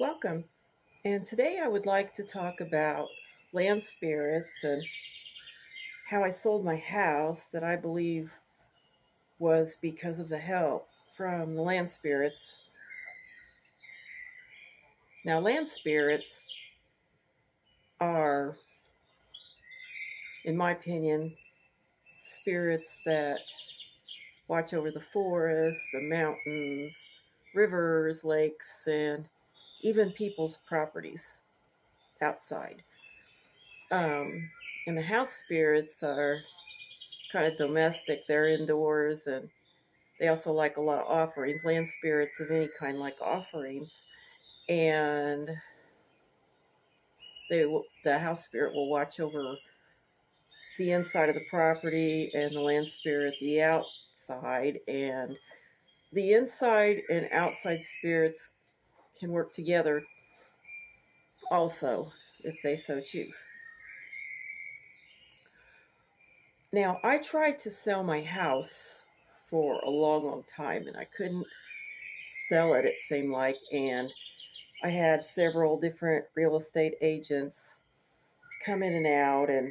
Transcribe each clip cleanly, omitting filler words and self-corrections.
Welcome. And today I would like to talk about land spirits and how I sold my house that I believe was because of the help from the land spirits. Now, land spirits are, in my opinion, spirits that watch over the forest, the mountains, rivers, lakes, and even people's properties outside. Um, and the house spirits are kind of domestic. They're indoors and they also like a lot of offerings. Land spirits of any kind like offerings. And the house spirit will watch over the inside of the property and the land spirit the outside. And the inside and outside spirits can work together also if they so choose. Now, I tried to sell my house for a long, long time and I couldn't sell it, it seemed like. And I had several different real estate agents come in and out, and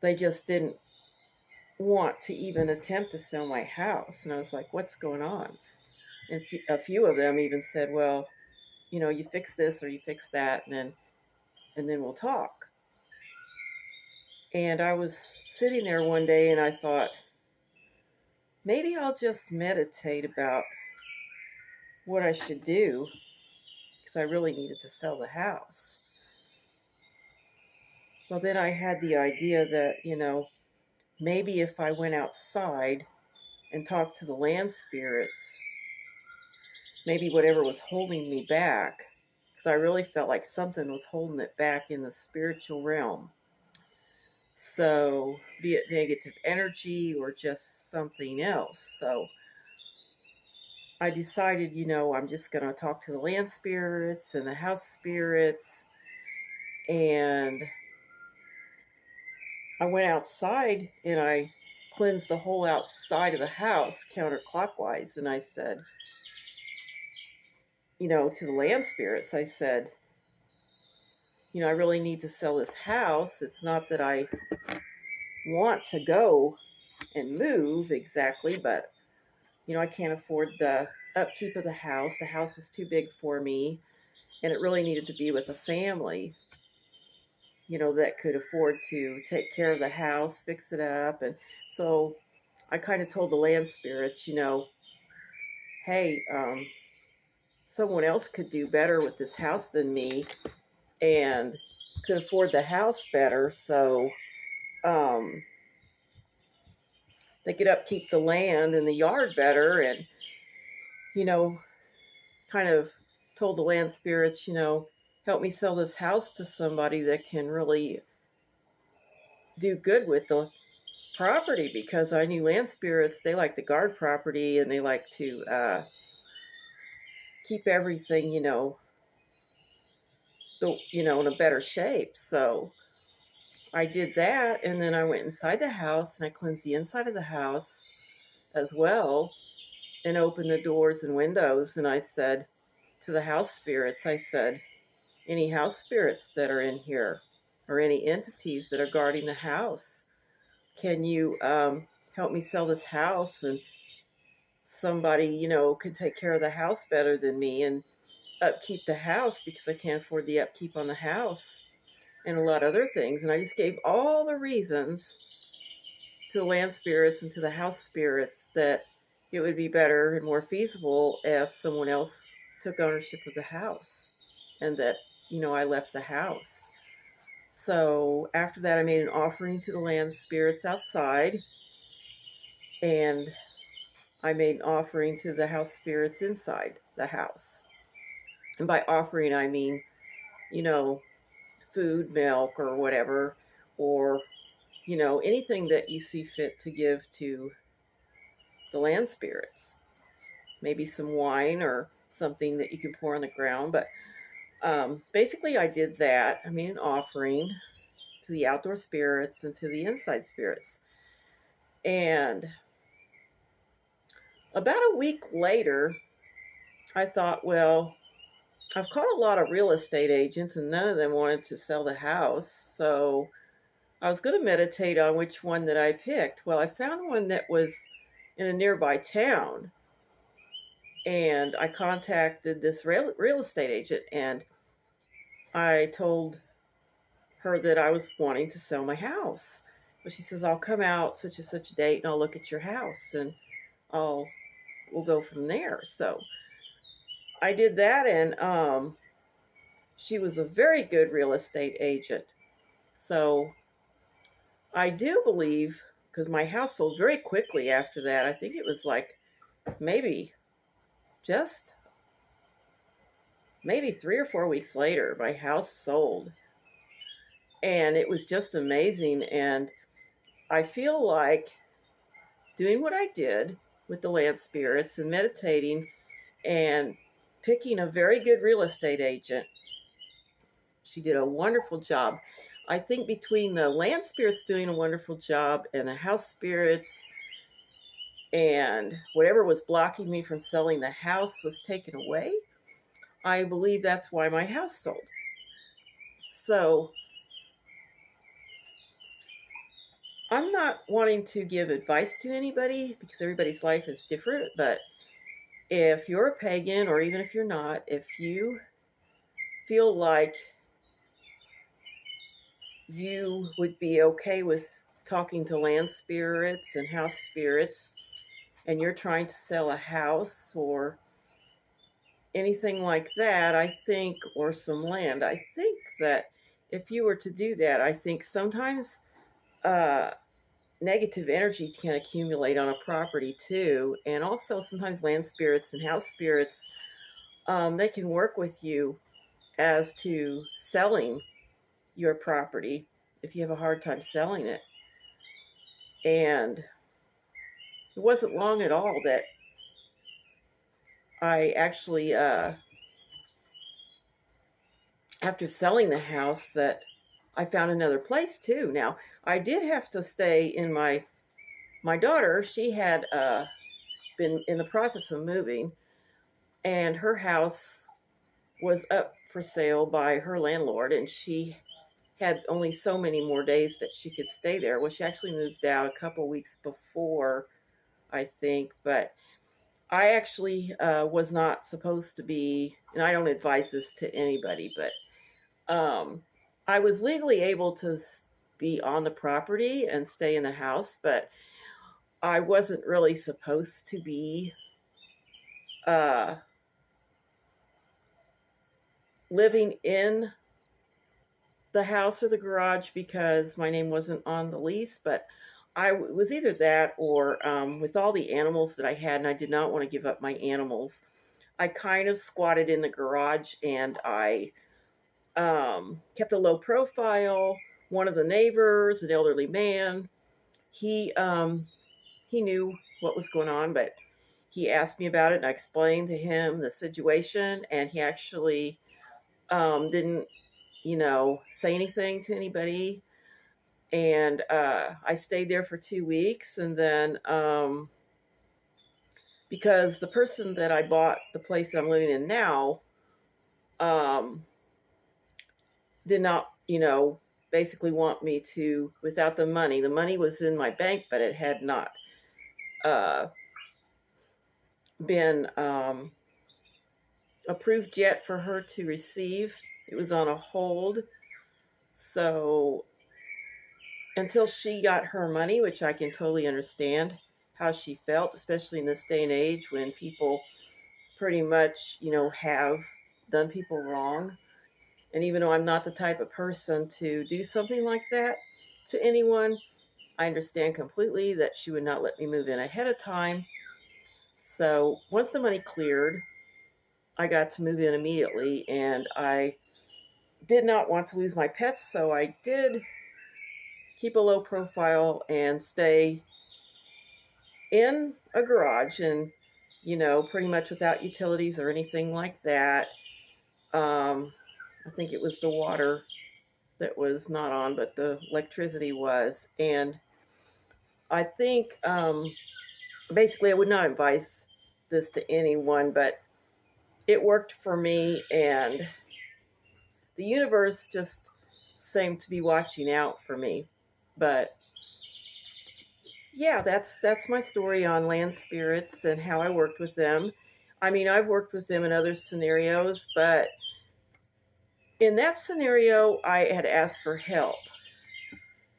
they just didn't want to even attempt to sell my house. And I was like, what's going on? And a few of them even said, well, you fix this or you fix that, and then we'll talk. And I was sitting there one day and I thought, maybe I'll just meditate about what I should do because I really needed to sell the house. Well, then I had the idea that, maybe if I went outside and talked to the land spirits, maybe whatever was holding me back, because I really felt like something was holding it back in the spiritual realm. So, be it negative energy or just something else. So, I decided, I'm just going to talk to the land spirits and the house spirits. And I went outside and I cleansed the whole outside of the house counterclockwise. And I said, to the land spirits, I said, I really need to sell this house. It's not that I want to go and move exactly, but, I can't afford the upkeep of the house. The house was too big for me, and it really needed to be with a family, that could afford to take care of the house, fix it up. And so I kind of told the land spirits, hey, someone else could do better with this house than me and could afford the house better. So they could upkeep the land and the yard better. And, you know, kind of told the land spirits, help me sell this house to somebody that can really do good with the property, because I knew land spirits, they like to guard property and they like to keep everything, in a better shape. So I did that, and then I went inside the house and I cleansed the inside of the house as well and opened the doors and windows. And I said to the house spirits, I said, any house spirits that are in here or any entities that are guarding the house, can you help me sell this house? And somebody, could take care of the house better than me and upkeep the house, because I can't afford the upkeep on the house and a lot of other things. And I just gave all the reasons to the land spirits and to the house spirits that it would be better and more feasible if someone else took ownership of the house, and that, I left the house. So after that, I made an offering to the land spirits outside, and I made an offering to the house spirits inside the house. And by offering, I mean, you know, food, milk, or whatever, or, anything that you see fit to give to the land spirits. Maybe some wine or something that you can pour on the ground. But basically, I did that. I made an offering to the outdoor spirits and to the inside spirits. And about a week later, I thought, well, I've called a lot of real estate agents, and none of them wanted to sell the house. So I was going to meditate on which one that I picked. Well, I found one that was in a nearby town, and I contacted this real estate agent, and I told her that I was wanting to sell my house. But she says, I'll come out such and such a date, and I'll look at your house, and we'll go from there. So I did that, and she was a very good real estate agent. So I do believe, because my house sold very quickly after that. I think it was like maybe just maybe 3 or 4 weeks later, my house sold. And it was just amazing. And I feel like doing what I did with the land spirits and meditating and picking a very good real estate agent. She did a wonderful job. I think between the land spirits doing a wonderful job and the house spirits and whatever was blocking me from selling the house was taken away, I believe that's why my house sold. So I'm not wanting to give advice to anybody because everybody's life is different, but if you're a pagan, or even if you're not, if you feel like you would be okay with talking to land spirits and house spirits, and you're trying to sell a house or anything like that, I think, or some land, I think that if you were to do that, I think sometimes negative energy can accumulate on a property too. And also sometimes land spirits and house spirits, they can work with you as to selling your property if you have a hard time selling it. And it wasn't long at all that I actually, after selling the house, that I found another place too. Now, I did have to stay in my daughter. She had been in the process of moving, and her house was up for sale by her landlord, and she had only so many more days that she could stay there. Well, she actually moved out a couple weeks before, I think, but I actually was not supposed to be, and I don't advise this to anybody, but I was legally able to be on the property and stay in the house, but I wasn't really supposed to be living in the house or the garage because my name wasn't on the lease. But I was either that or with all the animals that I had, and I did not want to give up my animals, I kind of squatted in the garage, and I kept a low profile. One of the neighbors, an elderly man, he knew what was going on, but he asked me about it, and I explained to him the situation, and he actually didn't, say anything to anybody. And I stayed there for 2 weeks, and then because the person that I bought the place that I'm living in now did not, basically want me to, without the money. The money was in my bank, but it had not been approved yet for her to receive. It was on a hold. So until she got her money, which I can totally understand how she felt, especially in this day and age when people pretty much, have done people wrong. And even though I'm not the type of person to do something like that to anyone, I understand completely that she would not let me move in ahead of time. So once the money cleared, I got to move in immediately, and I did not want to lose my pets, so I did keep a low profile and stay in a garage, and pretty much without utilities or anything like that. I think it was the water that was not on, but the electricity was. And I think basically I would not advise this to anyone, but it worked for me, and the universe just seemed to be watching out for me. But yeah, that's my story on land spirits and how I worked with them. I mean, I've worked with them in other scenarios, but in that scenario, I had asked for help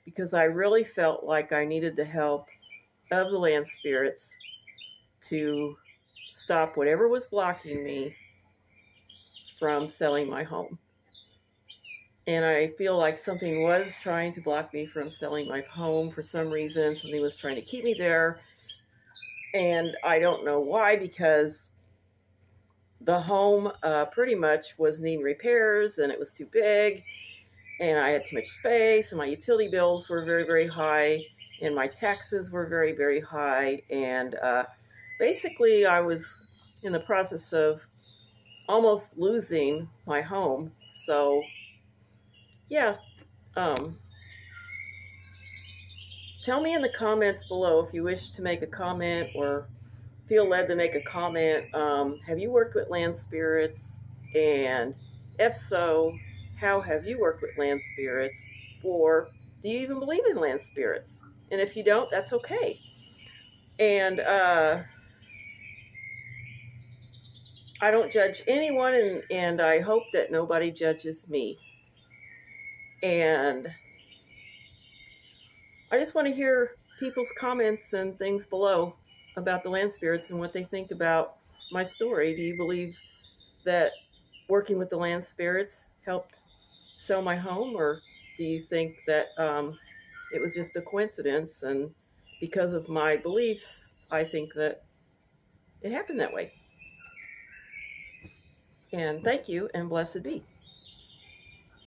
because I really felt like I needed the help of the land spirits to stop whatever was blocking me from selling my home. And I feel like something was trying to block me from selling my home for some reason. Something was trying to keep me there. And I don't know why, because the home pretty much was needing repairs and it was too big. And I had too much space, and my utility bills were very, very high, and my taxes were very, very high. And basically, I was in the process of almost losing my home. So, yeah. Tell me in the comments below if you wish to make a comment or feel led to make a comment. Have you worked with land spirits? And if so, how have you worked with land spirits? Or do you even believe in land spirits? And if you don't, that's okay. And I don't judge anyone, and I hope that nobody judges me. And I just want to hear people's comments and things below about the land spirits and what they think about my story. Do you believe that working with the land spirits helped sell my home, or do you think that it was just a coincidence, and because of my beliefs, I think that it happened that way? And thank you, and blessed be.